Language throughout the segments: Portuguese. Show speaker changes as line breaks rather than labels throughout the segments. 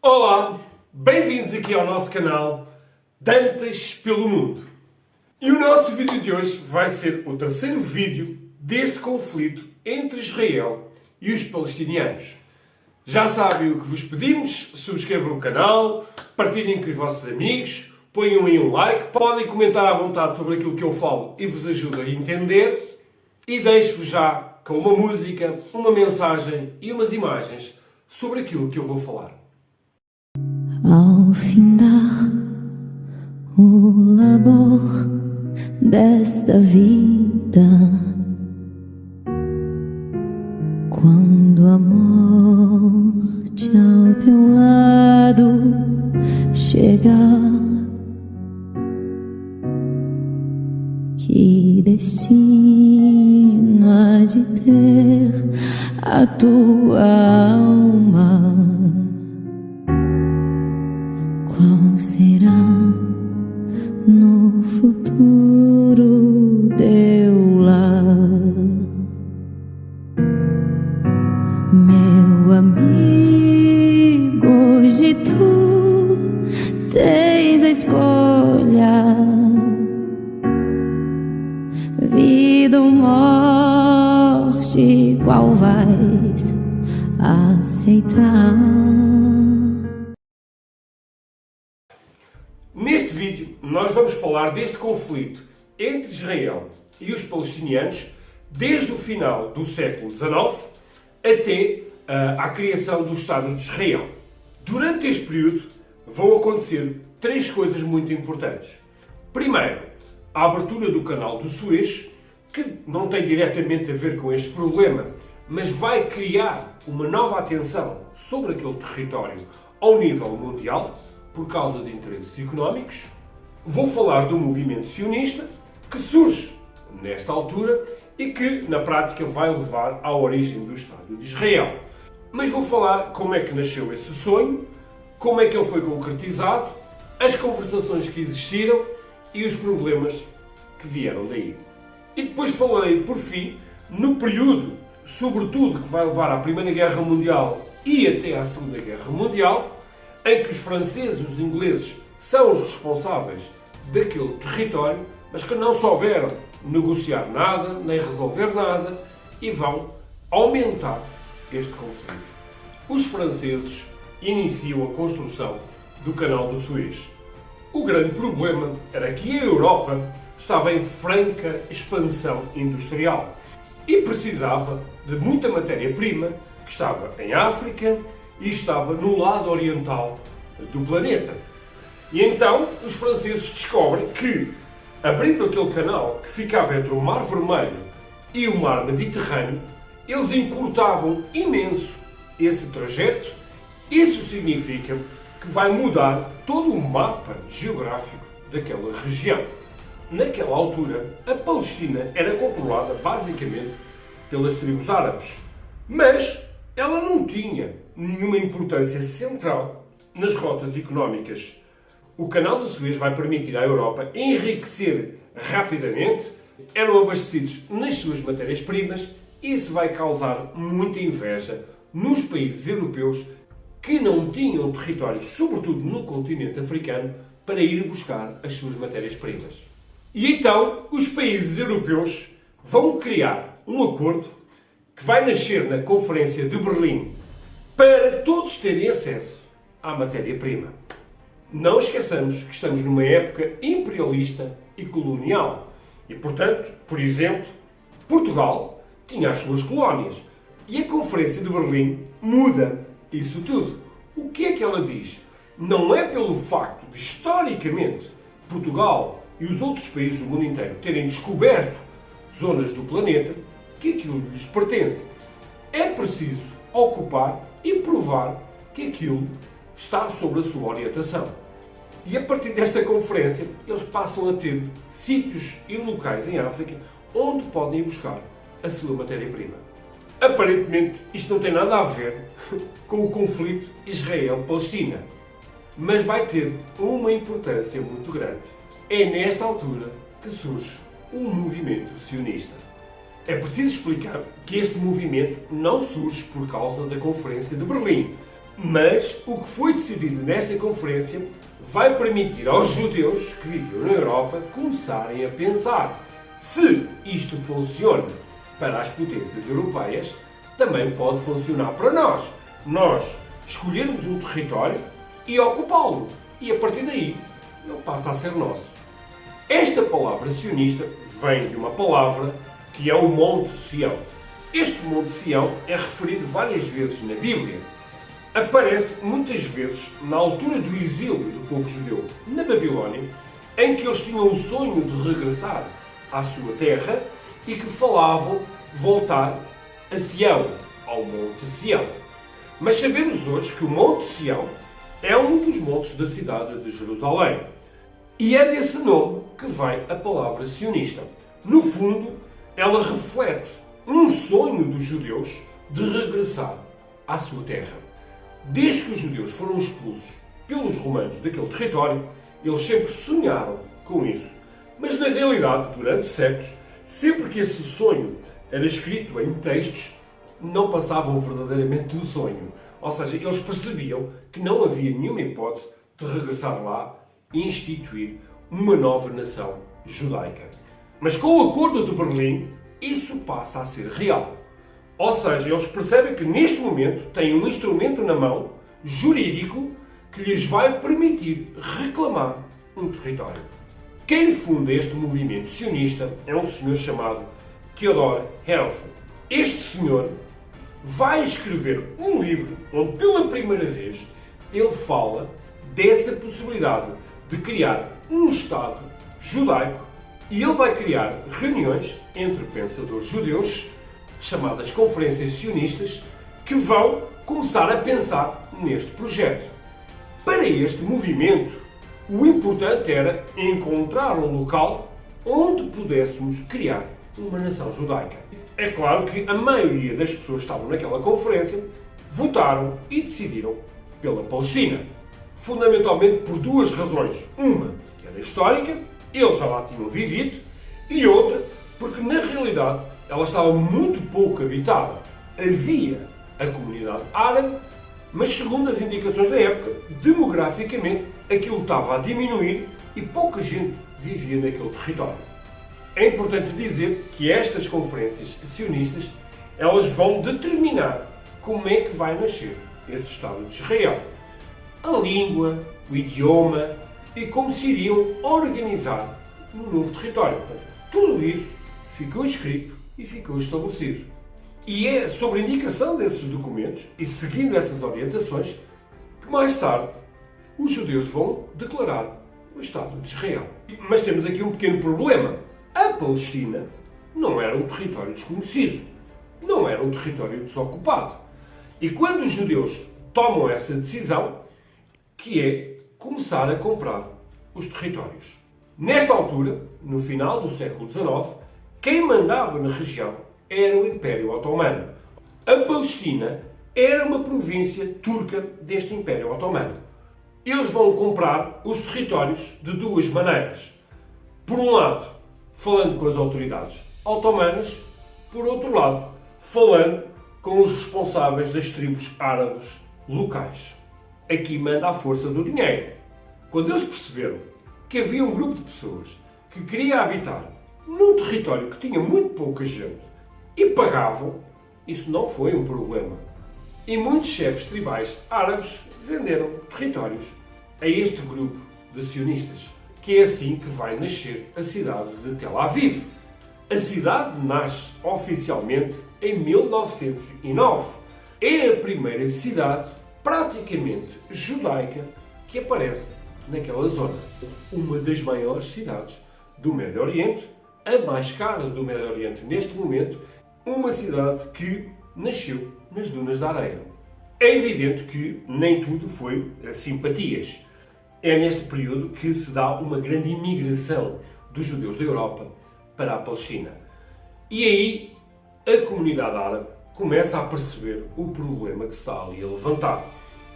Olá, bem-vindos aqui ao nosso canal Dantas pelo Mundo. E o nosso vídeo de hoje vai ser o terceiro vídeo deste conflito entre Israel e os palestinianos. Já sabem o que vos pedimos, subscrevam o canal, partilhem com os vossos amigos, ponham aí um like, podem comentar à vontade sobre aquilo que eu falo e vos ajuda a entender, e deixo-vos já com uma música, uma mensagem e umas imagens sobre aquilo que eu vou falar.
Ao findar o labor desta vida, quando a morte ao teu lado chegar, que destino há de ter a tua alma? Qual será no futuro teu lar? Meu amigo, hoje tu tens a escolha, vida ou morte, qual vais aceitar?
Neste vídeo, nós vamos falar deste conflito entre Israel e os palestinianos desde o final do século XIX até à criação do Estado de Israel. Durante este período vão acontecer três coisas muito importantes. Primeiro, a abertura do canal do Suez, que não tem diretamente a ver com este problema, mas vai criar uma nova atenção sobre aquele território ao nível mundial, por causa de interesses económicos. Vou falar do movimento sionista, que surge nesta altura e que, na prática, vai levar à origem do Estado de Israel. Mas vou falar como é que nasceu esse sonho, como é que ele foi concretizado, as conversações que existiram e os problemas que vieram daí. E depois falarei, por fim, no período, sobretudo, que vai levar à Primeira Guerra Mundial e até à Segunda Guerra Mundial, em que os franceses e os ingleses são os responsáveis daquele território, mas que não souberam negociar nada, nem resolver nada, e vão aumentar este conflito. Os franceses iniciam a construção do Canal do Suez. O grande problema era que a Europa estava em franca expansão industrial e precisava de muita matéria-prima que estava em África e estava no lado oriental do planeta. E então os franceses descobrem que, abrindo aquele canal que ficava entre o Mar Vermelho e o Mar Mediterrâneo, eles encurtavam imenso esse trajeto. Isso significa que vai mudar todo o mapa geográfico daquela região. Naquela altura, a Palestina era controlada basicamente pelas tribos árabes, mas ela não tinha nenhuma importância central nas rotas económicas. O Canal do Suez vai permitir à Europa enriquecer rapidamente, eram abastecidos nas suas matérias-primas, e isso vai causar muita inveja nos países europeus que não tinham territórios, sobretudo no continente africano, para ir buscar as suas matérias-primas. E então os países europeus vão criar um acordo que vai nascer na Conferência de Berlim para todos terem acesso à matéria-prima. Não esqueçamos que estamos numa época imperialista e colonial. E, portanto, por exemplo, Portugal tinha as suas colónias. E a Conferência de Berlim muda isso tudo. O que é que ela diz? Não é pelo facto de, historicamente, Portugal e os outros países do mundo inteiro terem descoberto zonas do planeta que aquilo lhes pertence. É preciso ocupar e provar que aquilo está sob a sua orientação. E a partir desta conferência, eles passam a ter sítios e locais em África onde podem ir buscar a sua matéria-prima. Aparentemente, isto não tem nada a ver com o conflito Israel-Palestina, mas vai ter uma importância muito grande. É nesta altura que surge o movimento sionista. É preciso explicar que este movimento não surge por causa da Conferência de Berlim, Mas o que foi decidido nesta conferência vai permitir aos judeus que viviam na Europa começarem a pensar: se isto funciona para as potências europeias, também pode funcionar para nós. Nós escolhermos um território e ocupá-lo. E a partir daí, ele passa a ser nosso. Esta palavra sionista vem de uma palavra que é o Monte Sião. Este Monte Sião é referido várias vezes na Bíblia. Aparece muitas vezes na altura do exílio do povo judeu na Babilónia, em que eles tinham o sonho de regressar à sua terra e que falavam voltar a Sião, ao Monte Sião. Mas sabemos hoje que o Monte Sião é um dos montes da cidade de Jerusalém. E é desse nome que vem a palavra sionista. No fundo, ela reflete um sonho dos judeus de regressar à sua terra. Desde que os judeus foram expulsos pelos romanos daquele território, eles sempre sonharam com isso. Mas na realidade, durante séculos, sempre que esse sonho era escrito em textos, não passavam verdadeiramente do sonho. Ou seja, eles percebiam que não havia nenhuma hipótese de regressar lá e instituir uma nova nação judaica. Mas com o Acordo de Berlim, isso passa a ser real. Ou seja, eles percebem que neste momento têm um instrumento na mão, jurídico, que lhes vai permitir reclamar um território. Quem funda este movimento sionista é um senhor chamado Theodor Herzl. Este senhor vai escrever um livro onde pela primeira vez ele fala dessa possibilidade de criar um Estado judaico e ele vai criar reuniões entre pensadores judeus, chamadas conferências sionistas, que vão começar a pensar neste projeto. Para este movimento, o importante era encontrar um local onde pudéssemos criar uma nação judaica. É claro que a maioria das pessoas que estavam naquela conferência votaram e decidiram pela Palestina. Fundamentalmente por duas razões. Uma, que era histórica, eles já lá tinham vivido, e outra, porque na realidade ela estava muito pouco habitada. Havia a comunidade árabe, mas segundo as indicações da época, demograficamente aquilo estava a diminuir e pouca gente vivia naquele território. É importante dizer que estas conferências sionistas elas vão determinar como é que vai nascer esse Estado de Israel. A língua, o idioma e como se iriam organizar no novo território. Tudo isso ficou escrito e ficou estabelecido. E é sobre a indicação desses documentos e seguindo essas orientações que mais tarde os judeus vão declarar o Estado de Israel. Mas temos aqui um pequeno problema. A Palestina não era um território desconhecido, não era um território desocupado. E quando os judeus tomam essa decisão, que é começar a comprar os territórios. Nesta altura, no final do século XIX, quem mandava na região era o Império Otomano. A Palestina era uma província turca deste Império Otomano. Eles vão comprar os territórios de duas maneiras. Por um lado, falando com as autoridades otomanas, por outro lado, falando com os responsáveis das tribos árabes locais. Aqui manda a força do dinheiro. Quando eles perceberam que havia um grupo de pessoas que queria habitar num território que tinha muito pouca gente e pagavam, isso não foi um problema. E muitos chefes tribais árabes venderam territórios a este grupo de sionistas, que é assim que vai nascer a cidade de Tel Aviv. A cidade nasce oficialmente em 1909. É a primeira cidade praticamente judaica que aparece naquela zona. Uma das maiores cidades do Médio Oriente, a mais cara do Médio Oriente neste momento, uma cidade que nasceu nas dunas da areia. É evidente que nem tudo foi simpatias. É neste período que se dá uma grande imigração dos judeus da Europa para a Palestina. E aí a comunidade árabe começa a perceber o problema que se está ali a levantar.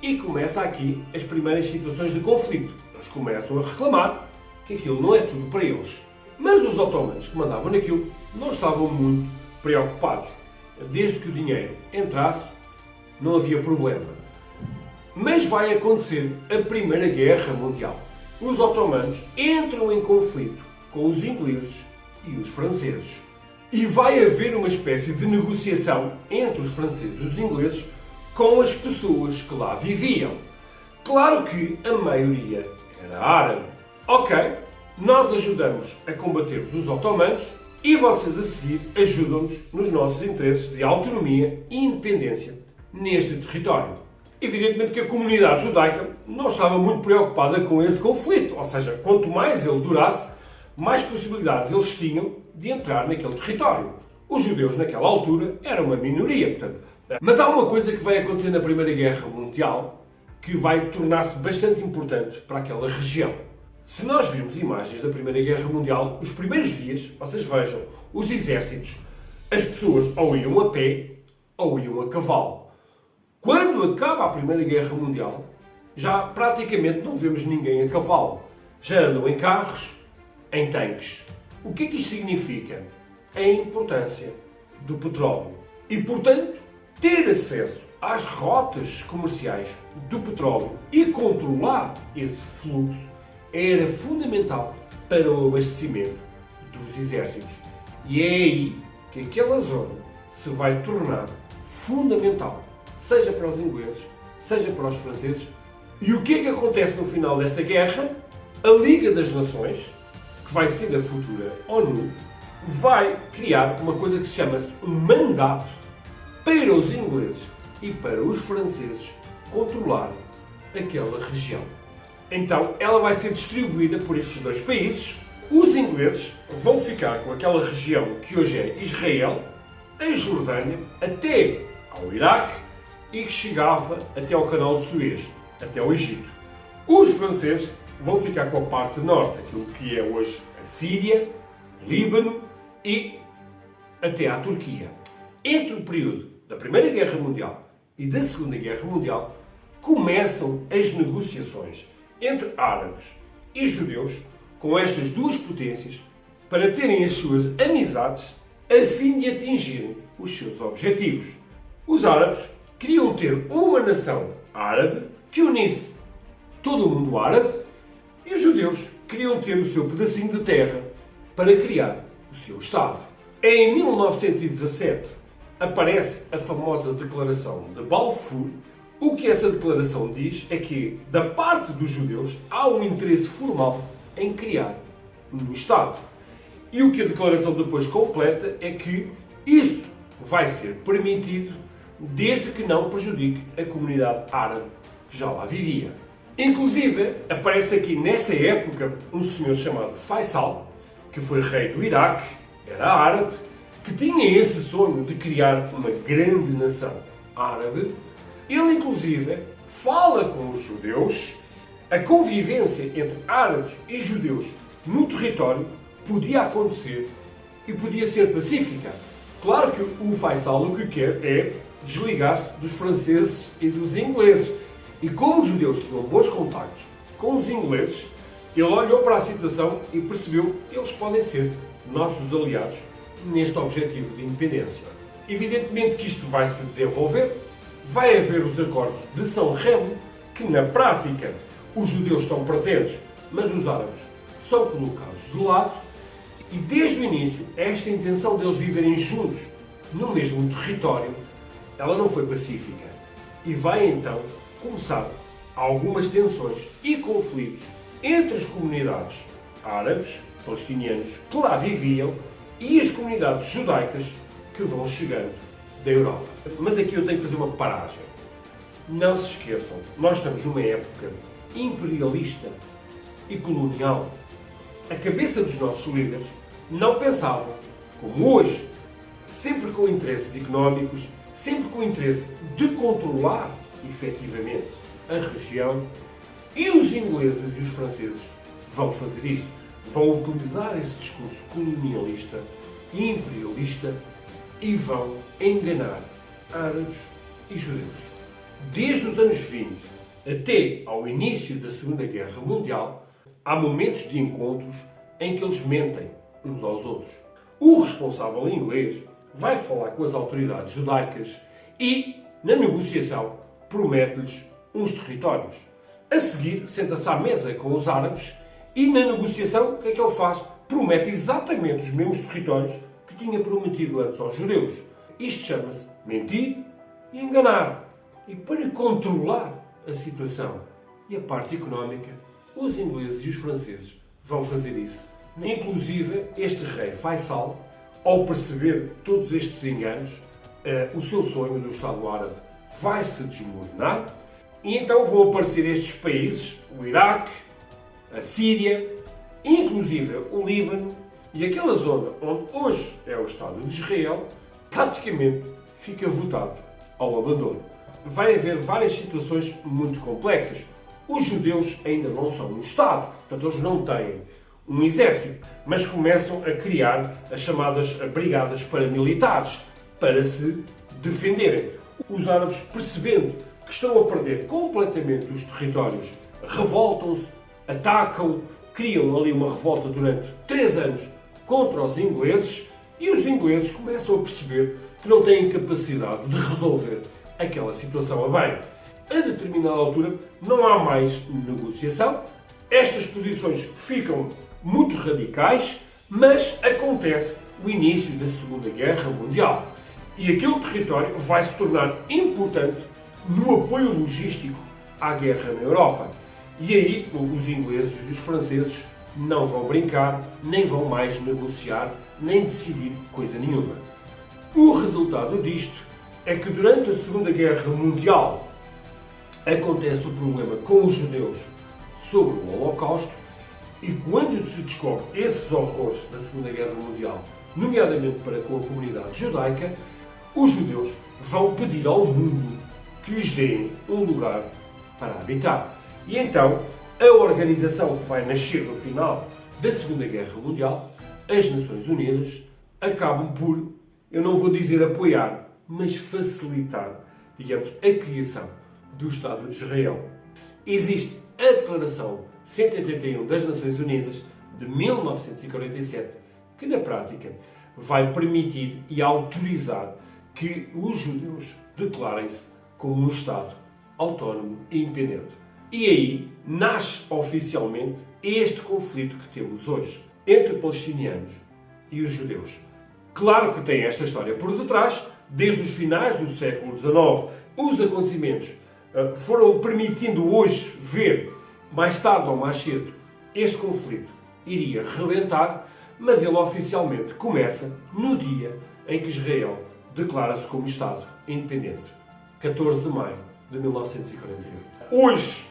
E começa aqui as primeiras situações de conflito. Eles começam a reclamar que aquilo não é tudo para eles. Mas os otomanos que mandavam naquilo não estavam muito preocupados. Desde que o dinheiro entrasse, não havia problema. Mas vai acontecer a Primeira Guerra Mundial. Os otomanos entram em conflito com os ingleses e os franceses. E vai haver uma espécie de negociação entre os franceses e os ingleses com as pessoas que lá viviam. Claro que a maioria era árabe. Ok, nós ajudamos a combater os otomanos e vocês a seguir ajudam-nos nos nossos interesses de autonomia e independência neste território. Evidentemente que a comunidade judaica não estava muito preocupada com esse conflito, ou seja, quanto mais ele durasse, mais possibilidades eles tinham de entrar naquele território. Os judeus naquela altura eram uma minoria, portanto. Mas há uma coisa que vai acontecer na Primeira Guerra Mundial que vai tornar-se bastante importante para aquela região. Se nós virmos imagens da Primeira Guerra Mundial, os primeiros dias, vocês vejam, os exércitos, as pessoas ou iam a pé ou iam a cavalo. Quando acaba a Primeira Guerra Mundial, já praticamente não vemos ninguém a cavalo. Já andam em carros, em tanques. O que é que isto significa? A importância do petróleo. E, portanto, ter acesso às rotas comerciais do petróleo e controlar esse fluxo era fundamental para o abastecimento dos exércitos. E é aí que aquela zona se vai tornar fundamental, seja para os ingleses, seja para os franceses. E o que é que acontece no final desta guerra? A Liga das Nações, que vai ser a futura ONU, vai criar uma coisa que se chama-se mandato para os ingleses e para os franceses controlarem aquela região. Então, ela vai ser distribuída por estes dois países. Os ingleses vão ficar com aquela região que hoje é Israel, a Jordânia, até ao Iraque e que chegava até ao Canal de Suez, até ao Egito. Os franceses vão ficar com a parte norte, aquilo que é hoje a Síria, Líbano e até à Turquia. Entre o período da Primeira Guerra Mundial e da Segunda Guerra Mundial, começam as negociações entre árabes e judeus com estas duas potências para terem as suas amizades a fim de atingirem os seus objetivos. Os árabes queriam ter uma nação árabe que unisse todo o mundo árabe e os judeus queriam ter o seu pedacinho de terra para criar o seu Estado. Em 1917 aparece a famosa Declaração de Balfour. O que essa declaração diz é que, da parte dos judeus, há um interesse formal em criar um Estado. E o que a declaração depois completa é que isso vai ser permitido desde que não prejudique a comunidade árabe que já lá vivia. Inclusive, aparece aqui nesta época um senhor chamado Faisal, que foi rei do Iraque, era árabe, que tinha esse sonho de criar uma grande nação árabe. Ele, inclusive, fala com os judeus. A convivência entre árabes e judeus no território podia acontecer e podia ser pacífica. Claro que o Faisal o que quer é desligar-se dos franceses e dos ingleses. E como os judeus tinham bons contactos com os ingleses, ele olhou para a situação e percebeu que eles podem ser nossos aliados neste objetivo de independência. Evidentemente que isto vai se desenvolver. Vai haver os acordos de São Remo, que na prática os judeus estão presentes, mas os árabes são colocados de lado. E desde o início, esta intenção deles viverem juntos no mesmo território, ela não foi pacífica. E vai então começar algumas tensões e conflitos entre as comunidades árabes, palestinianos, que lá viviam, e as comunidades judaicas que vão chegando da Europa. Mas aqui eu tenho que fazer uma paragem. Não se esqueçam, nós estamos numa época imperialista e colonial. A cabeça dos nossos líderes não pensavam, como hoje, sempre com interesses económicos, sempre com o interesse de controlar, efetivamente, a região. E os ingleses e os franceses vão fazer isso. Vão utilizar esse discurso colonialista e imperialista e vão enganar árabes e judeus. Desde os anos 20 até ao início da Segunda Guerra Mundial, há momentos de encontros em que eles mentem uns aos outros. O responsável inglês vai falar com as autoridades judaicas e, na negociação, promete-lhes uns territórios. A seguir, senta-se à mesa com os árabes e na negociação, o que é que ele faz? Promete exatamente os mesmos territórios que tinha prometido antes aos judeus. Isto chama-se mentir e enganar. E para controlar a situação e a parte económica, os ingleses e os franceses vão fazer isso. Inclusive, este rei Faisal, ao perceber todos estes enganos, o seu sonho do Estado Árabe vai se desmoronar e então vão aparecer estes países, o Iraque, a Síria, inclusive o Líbano e aquela zona onde hoje é o Estado de Israel, praticamente fica votado ao abandono. Vai haver várias situações muito complexas. Os judeus ainda não são um Estado, portanto eles não têm um exército, mas começam a criar as chamadas brigadas paramilitares para se defenderem. Os árabes, percebendo que estão a perder completamente os territórios, revoltam-se, atacam, criam ali uma revolta durante 3 anos contra os ingleses e os ingleses começam a perceber que não têm capacidade de resolver aquela situação a bem. A determinada altura não há mais negociação, estas posições ficam muito radicais, mas acontece o início da Segunda Guerra Mundial. E aquele território vai se tornar importante no apoio logístico à guerra na Europa. E aí os ingleses e os franceses não vão brincar, nem vão mais negociar, nem decidir coisa nenhuma. O resultado disto é que durante a Segunda Guerra Mundial acontece o problema com os judeus sobre o Holocausto e quando se descobre esses horrores da Segunda Guerra Mundial, nomeadamente para com a comunidade judaica, os judeus vão pedir ao mundo que lhes deem um lugar para habitar. E então, a organização que vai nascer no final da Segunda Guerra Mundial, as Nações Unidas, acabam por, eu não vou dizer apoiar, mas facilitar, digamos, a criação do Estado de Israel. Existe a Declaração 181 das Nações Unidas de 1947, que na prática vai permitir e autorizar que os judeus declarem-se como um Estado autónomo e independente. E aí nasce oficialmente este conflito que temos hoje entre palestinianos e os judeus. Claro que tem esta história por detrás, desde os finais do século XIX, os acontecimentos foram permitindo hoje ver, mais tarde ou mais cedo, este conflito iria rebentar, mas ele oficialmente começa no dia em que Israel declara-se como Estado independente, 14 de maio de 1948. Hoje,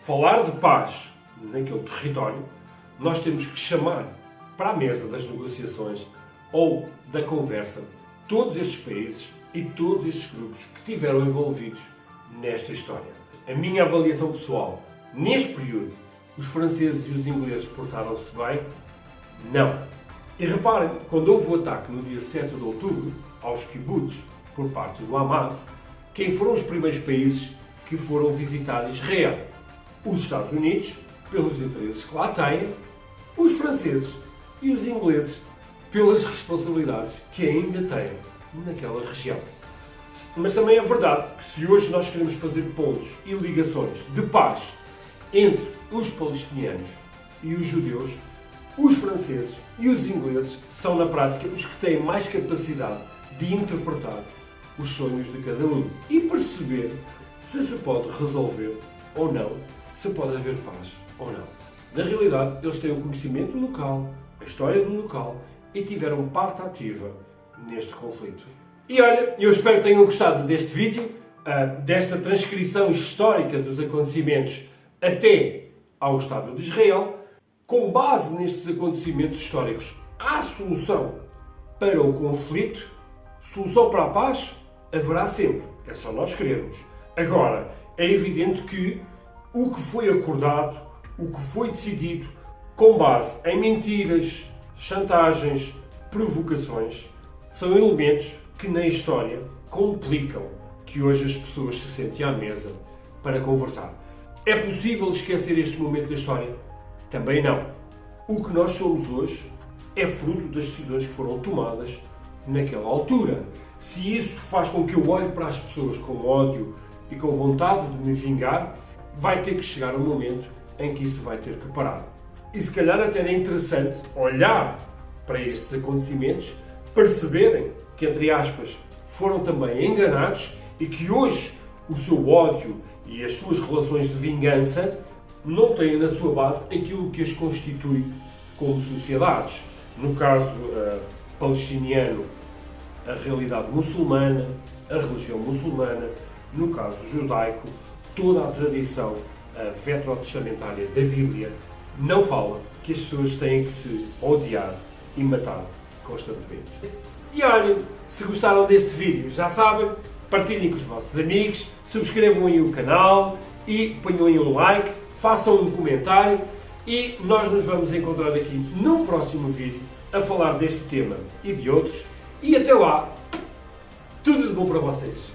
falar de paz naquele território, nós temos que chamar para a mesa das negociações ou da conversa todos estes países e todos estes grupos que estiveram envolvidos nesta história. A minha avaliação pessoal, neste período, os franceses e os ingleses portaram-se bem? Não. E reparem, quando houve o ataque no dia 7 de outubro aos kibbutz por parte do Hamas, quem foram os primeiros países que foram visitar Israel? Os Estados Unidos, pelos interesses que lá têm, os franceses e os ingleses, pelas responsabilidades que ainda têm naquela região. Mas também é verdade que se hoje nós queremos fazer pontos e ligações de paz entre os palestinianos e os judeus, os franceses e os ingleses são na prática os que têm mais capacidade de interpretar os sonhos de cada um e perceber se pode resolver ou não, se pode haver paz ou não. Na realidade, eles têm o conhecimento local, a história do local e tiveram parte ativa neste conflito. E olha, eu espero que tenham gostado deste vídeo, desta transcrição histórica dos acontecimentos até ao Estado de Israel. Com base nestes acontecimentos históricos, há solução para o conflito, solução para a paz, haverá sempre. É só nós querermos. Agora, é evidente que o que foi acordado, o que foi decidido, com base em mentiras, chantagens, provocações, são elementos que na história complicam que hoje as pessoas se sentem à mesa para conversar. É possível esquecer este momento da história? Também não. O que nós somos hoje é fruto das decisões que foram tomadas naquela altura. Se isso faz com que eu olhe para as pessoas com ódio e com vontade de me vingar, vai ter que chegar um momento em que isso vai ter que parar. E se calhar até é interessante olhar para estes acontecimentos, perceberem que, entre aspas, foram também enganados e que hoje o seu ódio e as suas relações de vingança não têm na sua base aquilo que as constitui como sociedades. No caso palestiniano, a realidade muçulmana, a religião muçulmana, no caso judaico, toda a tradição veterotestamentária da Bíblia não fala que as pessoas têm que se odiar e matar constantemente. E olhem, se gostaram deste vídeo, já sabem, partilhem com os vossos amigos, subscrevam aí o canal e ponham aí um like, façam um comentário e nós nos vamos encontrar aqui no próximo vídeo a falar deste tema e de outros. E até lá, tudo de bom para vocês!